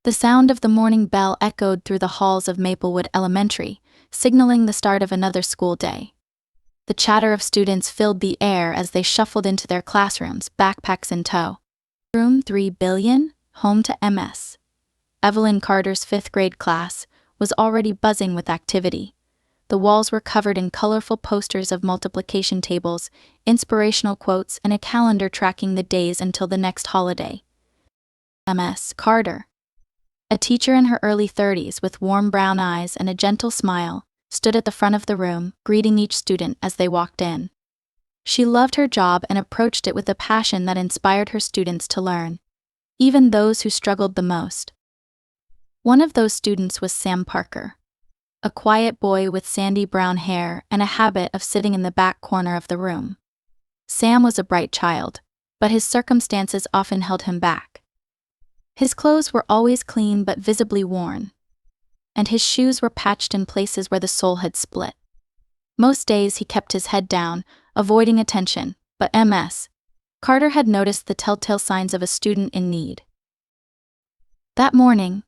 The sound of the morning bell echoed through the halls of Maplewood Elementary, signaling the start of another school day. The chatter of students filled the air as they shuffled into their classrooms, backpacks in tow. Room 3 billion, home to MS. Evelyn Carter's 5th grade class, was already buzzing with activity. The walls were covered in colorful posters of multiplication tables, inspirational quotes, and a calendar tracking the days until the next holiday. MS Carter, a teacher in her early 30s with warm brown eyes and a gentle smile, stood at the front of the room, greeting each student as they walked in. She loved her job and approached it with a passion that inspired her students to learn, even those who struggled the most. One of those students was Sam Parker, a quiet boy with sandy brown hair and a habit of sitting in the back corner of the room. Sam was a bright child, but his circumstances often held him back. His clothes were always clean but visibly worn, and his shoes were patched in places where the sole had split. Most days he kept his head down, avoiding attention, but MS Carter had noticed the telltale signs of a student in need. That morning,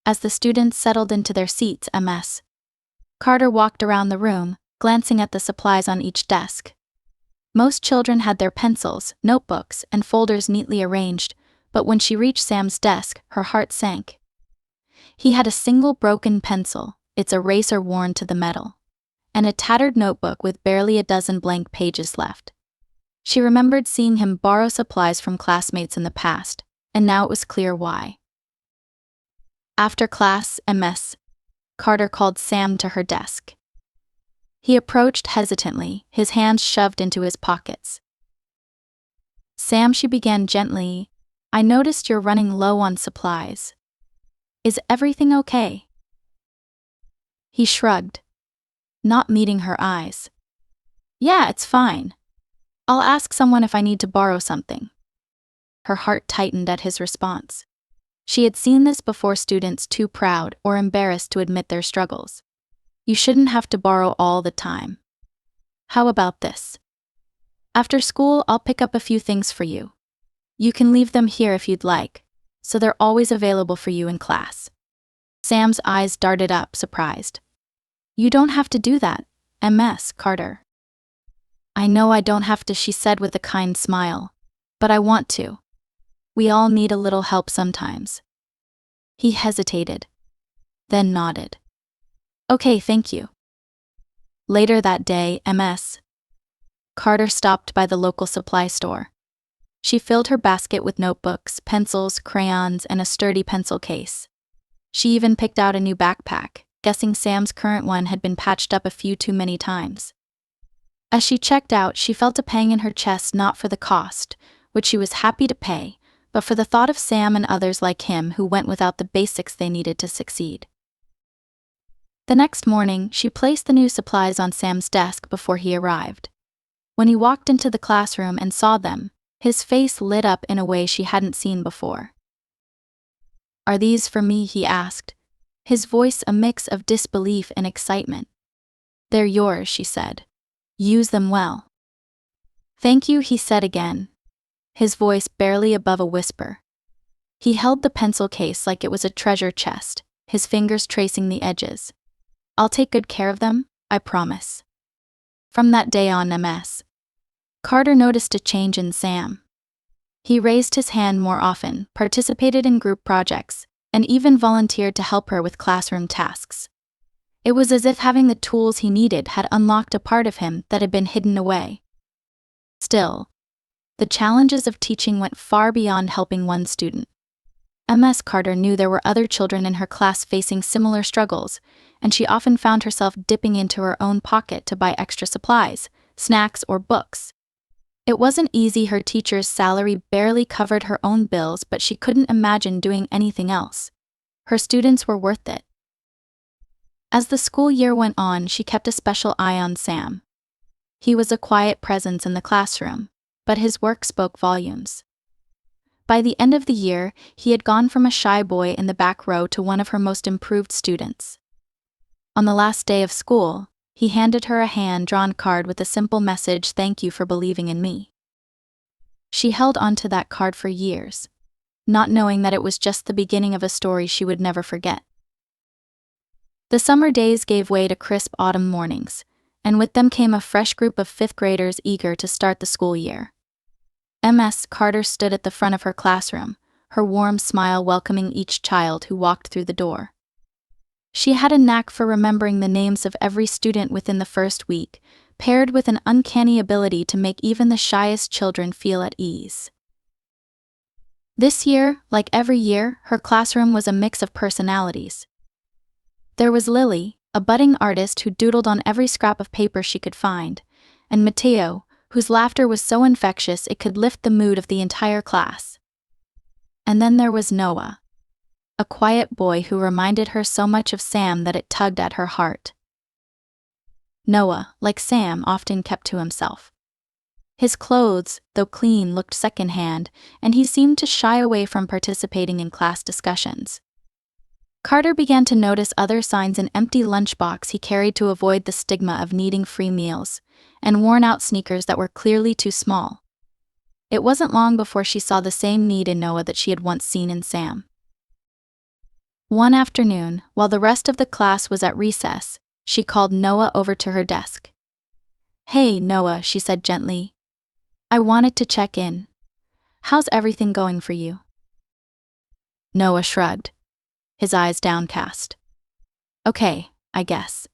as the students settled into their seats, MS Carter walked around the room, glancing at the supplies on each desk. Most children had their pencils, notebooks, and folders neatly arranged, but when she reached Sam's desk, her heart sank. He had a single broken pencil, its eraser worn to the metal, and a tattered notebook with barely a dozen blank pages left. She remembered seeing him borrow supplies from classmates in the past, and now it was clear why. After class, MS Carter called Sam to her desk. He approached hesitantly, his hands shoved into his pockets. "Sam," she began gently, "I noticed you're running low on supplies. Is everything okay?" He shrugged, not meeting her eyes. "Yeah, it's fine. I'll ask someone if I need to borrow something." Her heart tightened at his response. She had seen this before: students too proud or embarrassed to admit their struggles. "You shouldn't have to borrow all the time. How about this? After school, I'll pick up a few things for you. You can leave them here if you'd like, so they're always available for you in class." Sam's eyes darted up, surprised. "You don't have to do that, MS Carter." "I know I don't have to," she said with a kind smile, "but I want to. We all need a little help sometimes." He hesitated, then nodded. "Okay, thank you." Later that day, MS Carter stopped by the local supply store. She filled her basket with notebooks, pencils, crayons, and a sturdy pencil case. She even picked out a new backpack, guessing Sam's current one had been patched up a few too many times. As she checked out, she felt a pang in her chest, not for the cost, which she was happy to pay, but for the thought of Sam and others like him who went without the basics they needed to succeed. The next morning, she placed the new supplies on Sam's desk before he arrived. When he walked into the classroom and saw them, his face lit up in a way she hadn't seen before. "Are these for me?" he asked, his voice a mix of disbelief and excitement. "They're yours," she said. "Use them well." "Thank you," he said again, his voice barely above a whisper. He held the pencil case like it was a treasure chest, his fingers tracing the edges. "I'll take good care of them, I promise." From that day on, MS Carter noticed a change in Sam. He raised his hand more often, participated in group projects, and even volunteered to help her with classroom tasks. It was as if having the tools he needed had unlocked a part of him that had been hidden away. Still, the challenges of teaching went far beyond helping one student. MS Carter knew there were other children in her class facing similar struggles, and she often found herself dipping into her own pocket to buy extra supplies, snacks, or books. It wasn't easy. Her teacher's salary barely covered her own bills, but she couldn't imagine doing anything else. Her students were worth it. As the school year went on, she kept a special eye on Sam. He was a quiet presence in the classroom, but his work spoke volumes. By the end of the year, he had gone from a shy boy in the back row to one of her most improved students. On the last day of school, he handed her a hand-drawn card with a simple message: "Thank you for believing in me." She held onto that card for years. not knowing that it was just the beginning of a story she would never forget. The summer days gave way to crisp autumn mornings, and with them came a fresh group of fifth graders eager to start the school year. Ms. Carter stood at the front of her classroom, her warm smile welcoming each child who walked through the door. She had a knack for remembering the names of every student within the first week, paired with an uncanny ability to make even the shyest children feel at ease. This year, like every year, her classroom was a mix of personalities. There was Lily, a budding artist who doodled on every scrap of paper she could find, and Mateo, whose laughter was so infectious it could lift the mood of the entire class. And then there was Noah, a quiet boy who reminded her so much of Sam that it tugged at her heart. Noah, like Sam, often kept to himself. His clothes, though clean, looked secondhand, and he seemed to shy away from participating in class discussions. Carter began to notice other signs: an empty lunchbox he carried to avoid the stigma of needing free meals, and worn-out sneakers that were clearly too small. It wasn't long before she saw the same need in Noah that she had once seen in Sam. One afternoon, while the rest of the class was at recess, she called Noah over to her desk. "Hey, Noah," she said gently. "I wanted to check in. How's everything going for you?" Noah shrugged, his eyes downcast. "Okay, I guess."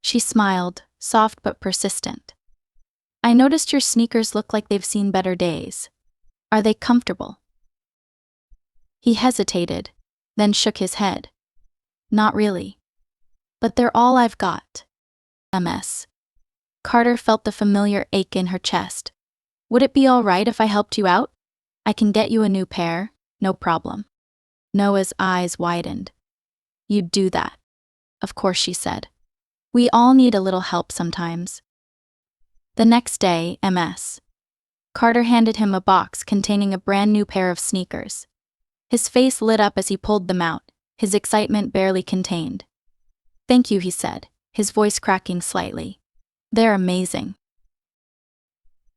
She smiled, soft but persistent. "I noticed your sneakers look like they've seen better days. Are they comfortable?" He hesitated, then shook his head. "Not really. But they're all I've got. Ms." Carter felt the familiar ache in her chest. "Would it be all right if I helped you out? I can get you a new pair, no problem." Noah's eyes widened. "You'd do that?" "Of course," she said. "We all need a little help sometimes." The next day, Ms. Carter handed him a box containing a brand new pair of sneakers. His face lit up as he pulled them out, his excitement barely contained. "Thank you," he said, his voice cracking slightly. "They're amazing."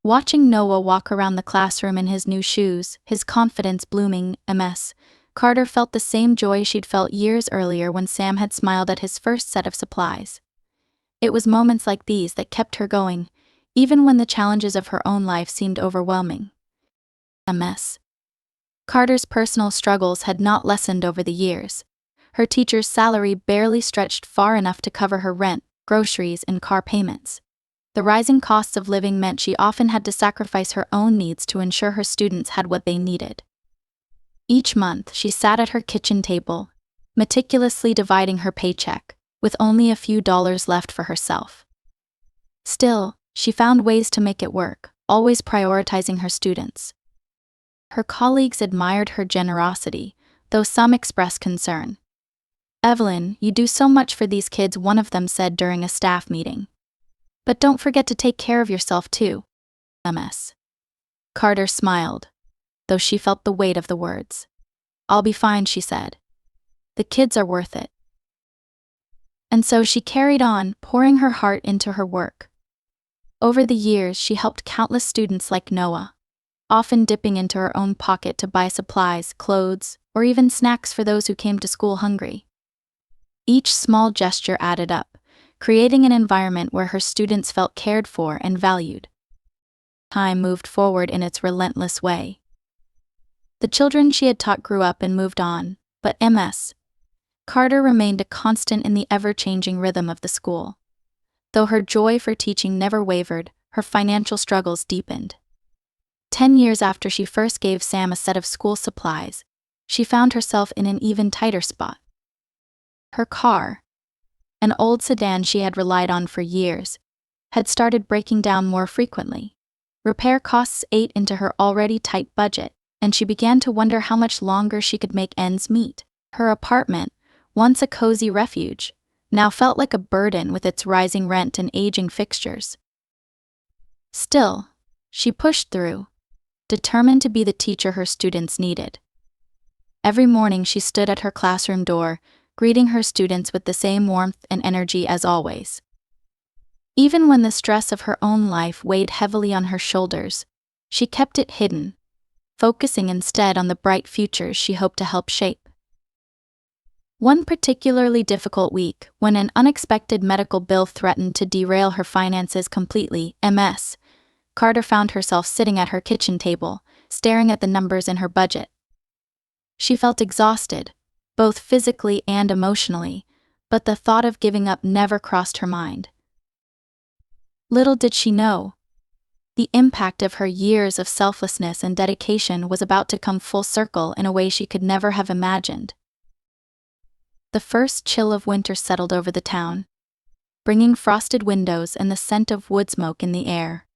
Watching Noah walk around the classroom in his new shoes, his confidence blooming, Ms. Carter felt the same joy she'd felt years earlier when Sam had smiled at his first set of supplies. It was moments like these that kept her going, even when the challenges of her own life seemed overwhelming. Ms. Carter's personal struggles had not lessened over the years. Her teacher's salary barely stretched far enough to cover her rent, groceries, and car payments. The rising costs of living meant she often had to sacrifice her own needs to ensure her students had what they needed. Each month, she sat at her kitchen table, meticulously dividing her paycheck, with only a few dollars left for herself. Still, she found ways to make it work, always prioritizing her students. Her colleagues admired her generosity, though some expressed concern. "Evelyn, you do so much for these kids," one of them said during a staff meeting. "But don't forget to take care of yourself too." Ms. Carter smiled, though she felt the weight of the words. "I'll be fine," she said. "The kids are worth it." And so she carried on, pouring her heart into her work. Over the years, she helped countless students like Noah, often dipping into her own pocket to buy supplies, clothes, or even snacks for those who came to school hungry. Each small gesture added up, creating an environment where her students felt cared for and valued. Time moved forward in its relentless way. The children she had taught grew up and moved on, but Ms. Carter remained a constant in the ever-changing rhythm of the school. Though her joy for teaching never wavered, her financial struggles deepened. 10 years after she first gave Sam a set of school supplies, she found herself in an even tighter spot. Her car, an old sedan she had relied on for years, had started breaking down more frequently. Repair costs ate into her already tight budget, and she began to wonder how much longer she could make ends meet. Her apartment, once a cozy refuge, now felt like a burden with its rising rent and aging fixtures. Still, she pushed through, determined to be the teacher her students needed. Every morning she stood at her classroom door, greeting her students with the same warmth and energy as always. Even when the stress of her own life weighed heavily on her shoulders, she kept it hidden, focusing instead on the bright futures she hoped to help shape. One particularly difficult week, when an unexpected medical bill threatened to derail her finances completely, Ms. Carter found herself sitting at her kitchen table, staring at the numbers in her budget. She felt exhausted, both physically and emotionally, but the thought of giving up never crossed her mind. Little did she know, the impact of her years of selflessness and dedication was about to come full circle in a way she could never have imagined. The first chill of winter settled over the town, bringing frosted windows and the scent of wood smoke in the air.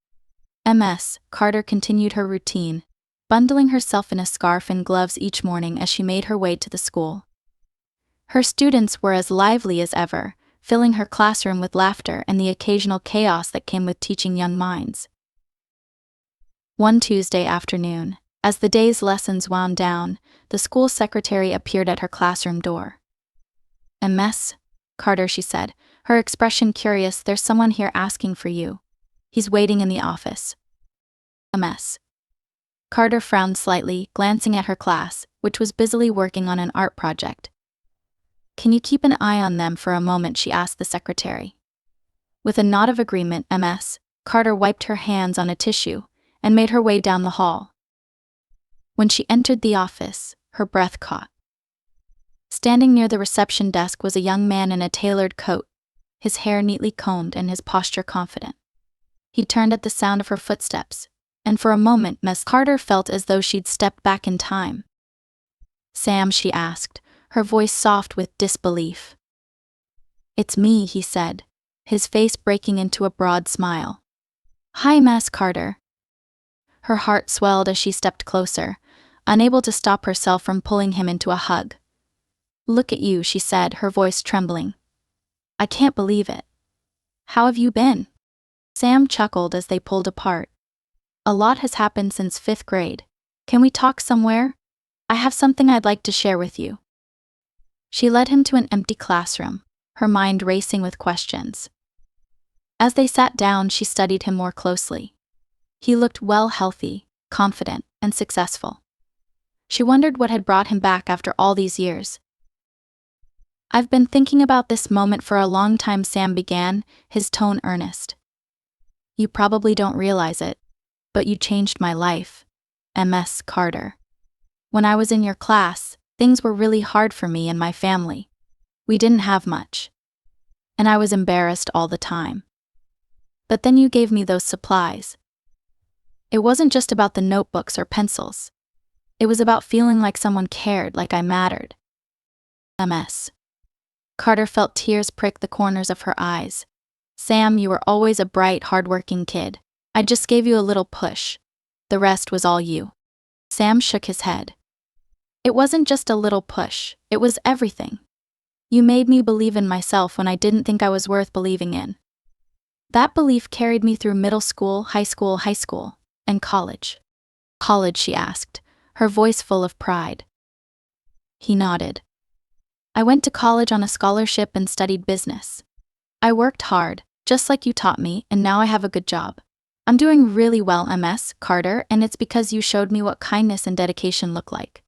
Ms. Carter continued her routine, bundling herself in a scarf and gloves each morning as she made her way to the school. Her students were as lively as ever, filling her classroom with laughter and the occasional chaos that came with teaching young minds. One Tuesday afternoon, as the day's lessons wound down, the school secretary appeared at her classroom door. "Ms. Carter," she said, her expression curious. "There's someone here asking for you. He's waiting in the office." Ms. Carter frowned slightly, glancing at her class, which was busily working on an art project. "Can you keep an eye on them for a moment?" she asked the secretary. With a nod of agreement, Ms. Carter wiped her hands on a tissue and made her way down the hall. When she entered the office, her breath caught. Standing near the reception desk was a young man in a tailored coat, his hair neatly combed and his posture confident. He turned at the sound of her footsteps, and for a moment Ms. Carter felt as though she'd stepped back in time. "Sam," she asked, her voice soft with disbelief. "It's me," he said, his face breaking into a broad smile. "Hi, Ms. Carter." Her heart swelled as she stepped closer, unable to stop herself from pulling him into a hug. "Look at you," she said, her voice trembling. "I can't believe it. How have you been?" Sam chuckled as they pulled apart. "A lot has happened since 5th grade. Can we talk somewhere? I have something I'd like to share with you." She led him to an empty classroom, her mind racing with questions. As they sat down, she studied him more closely. He looked healthy, confident, and successful. She wondered what had brought him back after all these years. "I've been thinking about this moment for a long time," Sam began, his tone earnest. "You probably don't realize it, but you changed my life, Ms. Carter. When I was in your class, things were really hard for me and my family. We didn't have much. And I was embarrassed all the time. But then you gave me those supplies. It wasn't just about the notebooks or pencils. It was about feeling like someone cared, like I mattered." Ms. Carter felt tears prick the corners of her eyes. "Sam, you were always a bright, hard-working kid. I just gave you a little push. The rest was all you." Sam shook his head. "It wasn't just a little push, it was everything. You made me believe in myself when I didn't think I was worth believing in. That belief carried me through middle school, high school, and college." "College?" she asked, her voice full of pride. He nodded. "I went to college on a scholarship and studied business. I worked hard, just like you taught me, and now I have a good job. I'm doing really well, Ms. Carter, and it's because you showed me what kindness and dedication look like."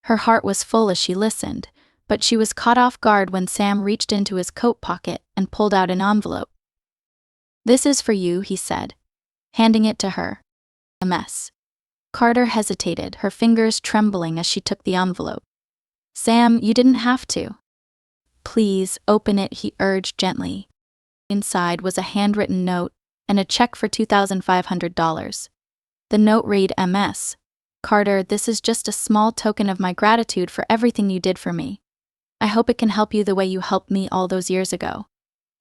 Her heart was full as she listened, but she was caught off guard when Sam reached into his coat pocket and pulled out an envelope. "This is for you," he said, handing it to her. Ms. Carter hesitated, her fingers trembling as she took the envelope. "Sam, you didn't have to." "Please, open it," he urged gently. Inside was a handwritten note and a check for $2,500. The note read, "Ms. Carter, this is just a small token of my gratitude for everything you did for me. I hope it can help you the way you helped me all those years ago.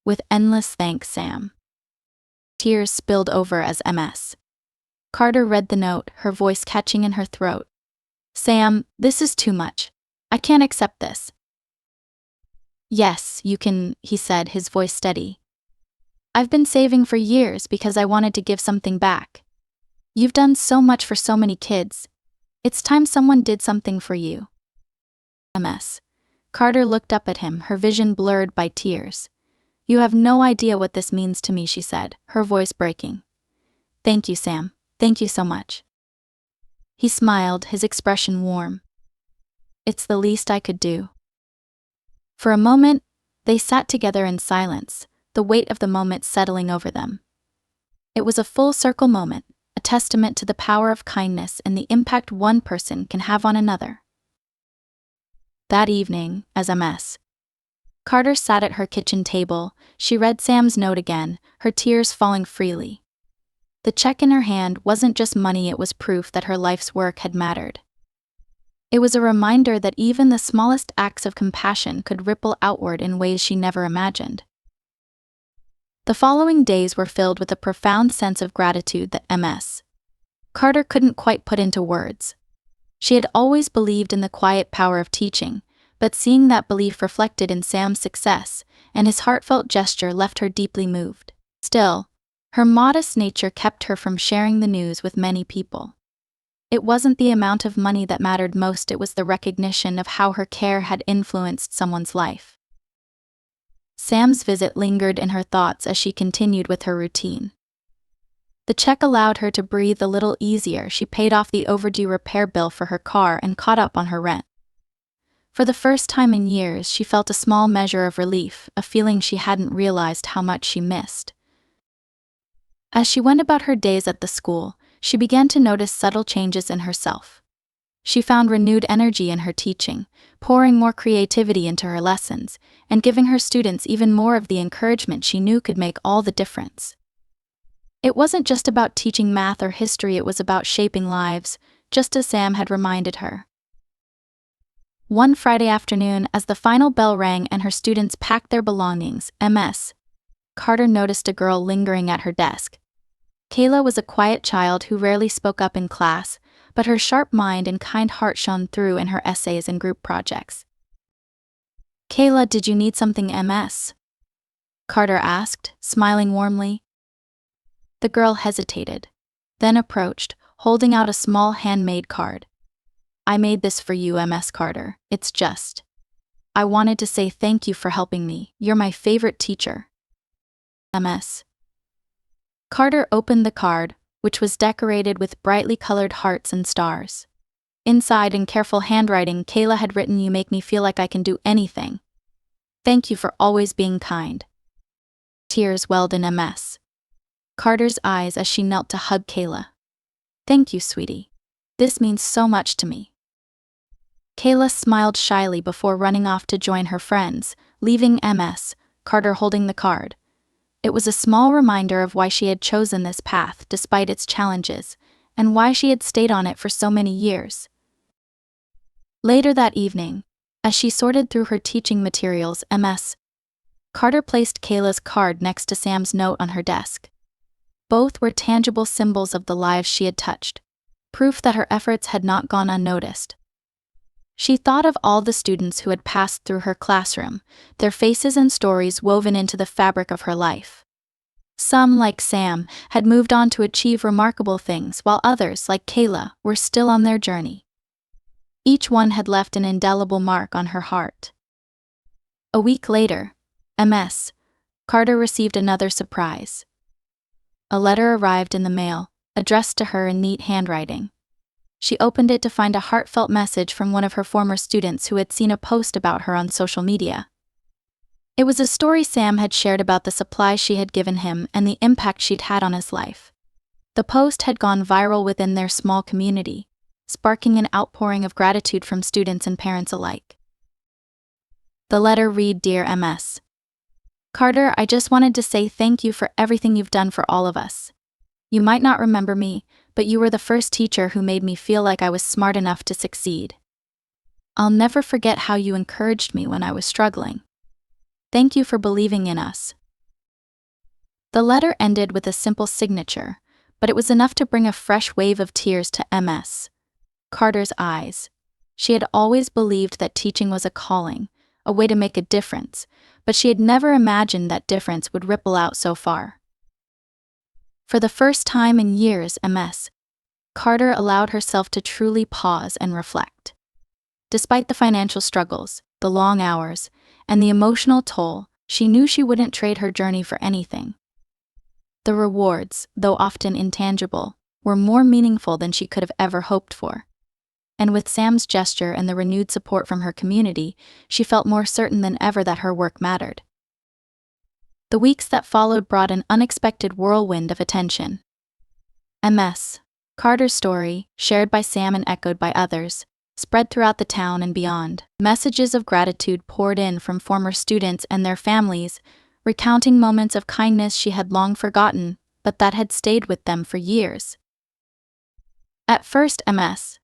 With endless thanks, Sam." Tears spilled over as Ms. Carter read the note, her voice catching in her throat. "Sam, this is too much. I can't accept this." "Yes, you can," he said, his voice steady. "I've been saving for years because I wanted to give something back. You've done so much for so many kids. It's time someone did something for you." Ms. Carter looked up at him, her vision blurred by tears. "You have no idea what this means to me," she said, her voice breaking. "Thank you, Sam. Thank you so much." He smiled, his expression warm. It's the least I could do. For a moment, they sat together in silence, the weight of the moment settling over them. It was a full-circle moment, a testament to the power of kindness and the impact one person can have on another. That evening, as Ms. Carter sat at her kitchen table, she read Sam's note again, her tears falling freely. The check in her hand wasn't just money, it was proof that her life's work had mattered. It was a reminder that even the smallest acts of compassion could ripple outward in ways she never imagined. The following days were filled with a profound sense of gratitude that Ms. Carter couldn't quite put into words. She had always believed in the quiet power of teaching, but seeing that belief reflected in Sam's success and his heartfelt gesture left her deeply moved. Still, her modest nature kept her from sharing the news with many people. It wasn't the amount of money that mattered most, it was the recognition of how her care had influenced someone's life. Sam's visit lingered in her thoughts as she continued with her routine. The check allowed her to breathe a little easier. She paid off the overdue repair bill for her car and caught up on her rent. For the first time in years, she felt a small measure of relief, a feeling she hadn't realized how much she missed. As she went about her days at the school, she began to notice subtle changes in herself. She found renewed energy in her teaching, pouring more creativity into her lessons, and giving her students even more of the encouragement she knew could make all the difference. It wasn't just about teaching math or history, it was about shaping lives, just as Sam had reminded her. One Friday afternoon, as the final bell rang and her students packed their belongings, Ms. Carter noticed a girl lingering at her desk. Kayla was a quiet child who rarely spoke up in class, but her sharp mind and kind heart shone through in her essays and group projects. "Kayla, did you need something, Ms.?" Carter asked, smiling warmly. The girl hesitated, then approached, holding out a small handmade card. "I made this for you, Ms. Carter. I wanted to say thank you for helping me. You're my favorite teacher." Ms. Carter opened the card, which was decorated with brightly colored hearts and stars. Inside, in careful handwriting, Kayla had written, "You make me feel like I can do anything. Thank you for always being kind." Tears welled in Ms. Carter's eyes as she knelt to hug Kayla. "Thank you, sweetie. This means so much to me." Kayla smiled shyly before running off to join her friends, leaving Ms. Carter holding the card. It was a small reminder of why she had chosen this path despite its challenges, and why she had stayed on it for so many years. Later that evening, as she sorted through her teaching materials, Ms. Carter placed Kayla's card next to Sam's note on her desk. Both were tangible symbols of the lives she had touched, proof that her efforts had not gone unnoticed. She thought of all the students who had passed through her classroom, their faces and stories woven into the fabric of her life. Some, like Sam, had moved on to achieve remarkable things, while others, like Kayla, were still on their journey. Each one had left an indelible mark on her heart. A week later, Ms. Carter received another surprise. A letter arrived in the mail, addressed to her in neat handwriting. She opened it to find a heartfelt message from one of her former students who had seen a post about her on social media. It was a story Sam had shared about the supplies she had given him and the impact she'd had on his life. The post had gone viral within their small community, sparking an outpouring of gratitude from students and parents alike. The letter read, "Dear Ms. Carter, I just wanted to say thank you for everything you've done for all of us. You might not remember me, but you were the first teacher who made me feel like I was smart enough to succeed. I'll never forget how you encouraged me when I was struggling. Thank you for believing in us." The letter ended with a simple signature, but it was enough to bring a fresh wave of tears to Ms. Carter's eyes. She had always believed that teaching was a calling, a way to make a difference, but she had never imagined that difference would ripple out so far. For the first time in years, Ms. Carter allowed herself to truly pause and reflect. Despite the financial struggles, the long hours, and the emotional toll, she knew she wouldn't trade her journey for anything. The rewards, though often intangible, were more meaningful than she could have ever hoped for. And with Sam's gesture and the renewed support from her community, she felt more certain than ever that her work mattered. The weeks that followed brought an unexpected whirlwind of attention. Ms. Carter's story, shared by Sam and echoed by others, spread throughout the town and beyond. Messages of gratitude poured in from former students and their families, recounting moments of kindness she had long forgotten, but that had stayed with them for years. At first, Ms.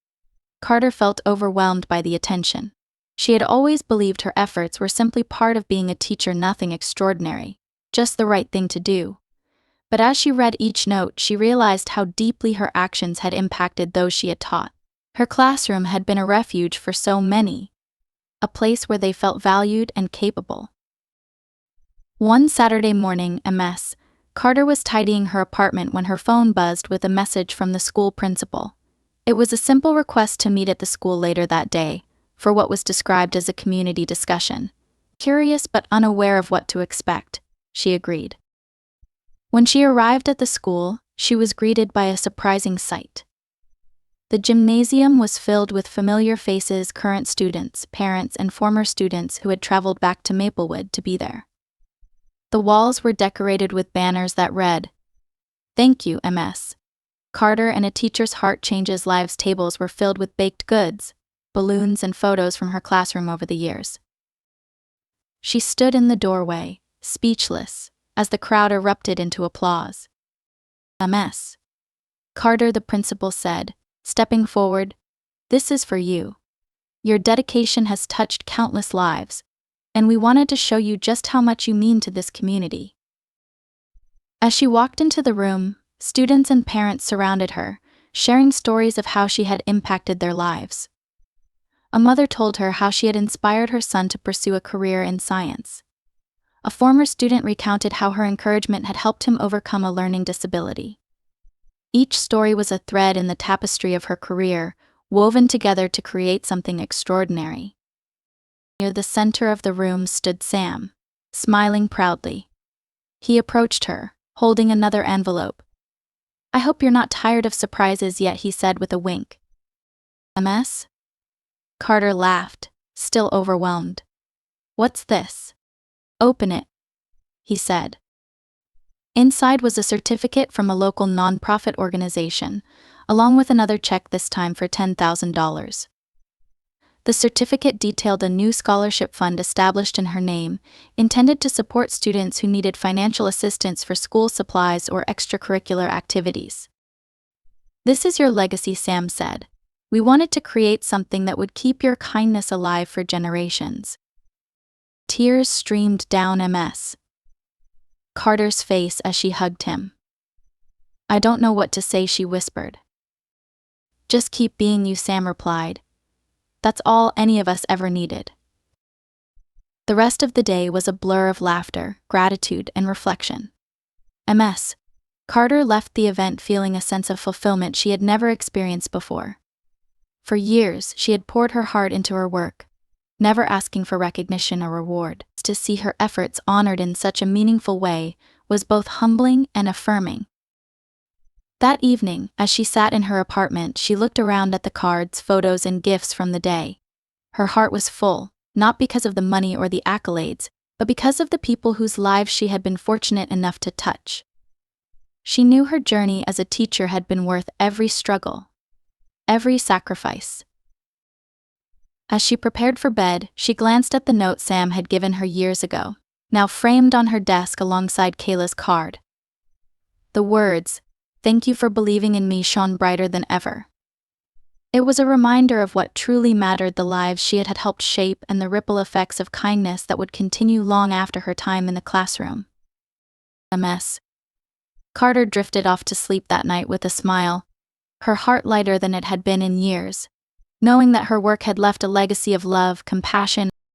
Carter felt overwhelmed by the attention. She had always believed her efforts were simply part of being a teacher, nothing extraordinary, just the right thing to do. But as she read each note, she realized how deeply her actions had impacted those she had taught. Her classroom had been a refuge for so many, a place where they felt valued and capable. One Saturday morning, Ms. Carter was tidying her apartment when her phone buzzed with a message from the school principal. It was a simple request to meet at the school later that day, for what was described as a community discussion. Curious but unaware of what to expect, she agreed. When she arrived at the school, she was greeted by a surprising sight. The gymnasium was filled with familiar faces, current students, parents, and former students who had traveled back to Maplewood to be there. The walls were decorated with banners that read, "Thank you, Ms. Carter, and a teacher's heart changes lives." Tables were filled with baked goods, balloons, and photos from her classroom over the years. She stood in the doorway, speechless, as the crowd erupted into applause. "Ms. Carter," the principal said, stepping forward, "this is for you. Your dedication has touched countless lives, and we wanted to show you just how much you mean to this community." As she walked into the room, students and parents surrounded her, sharing stories of how she had impacted their lives. A mother told her how she had inspired her son to pursue a career in science. A former student recounted how her encouragement had helped him overcome a learning disability. Each story was a thread in the tapestry of her career, woven together to create something extraordinary. Near the center of the room stood Sam, smiling proudly. He approached her, holding another envelope. "I hope you're not tired of surprises yet," he said with a wink. "Ms. Carter laughed, still overwhelmed. "What's this?" "Open it," he said. Inside was a certificate from a local nonprofit organization, along with another check, this time for $10,000. The certificate detailed a new scholarship fund established in her name, intended to support students who needed financial assistance for school supplies or extracurricular activities. "This is your legacy," Sam said. "We wanted to create something that would keep your kindness alive for generations." Tears streamed down Ms. Carter's face as she hugged him. "I don't know what to say," she whispered. "Just keep being you," Sam replied. "That's all any of us ever needed." The rest of the day was a blur of laughter, gratitude, and reflection. Ms. Carter left the event feeling a sense of fulfillment she had never experienced before. For years, she had poured her heart into her work, never asking for recognition or reward. To see her efforts honored in such a meaningful way was both humbling and affirming. That evening, as she sat in her apartment, she looked around at the cards, photos, and gifts from the day. Her heart was full, not because of the money or the accolades, but because of the people whose lives she had been fortunate enough to touch. She knew her journey as a teacher had been worth every struggle, every sacrifice. As she prepared for bed, she glanced at the note Sam had given her years ago, now framed on her desk alongside Kayla's card. The words, "Thank you for believing in me," shone brighter than ever. It was a reminder of what truly mattered, the lives she had helped shape and the ripple effects of kindness that would continue long after her time in the classroom. Ms. Carter drifted off to sleep that night with a smile, her heart lighter than it had been in years, knowing that her work had left a legacy of love, compassion,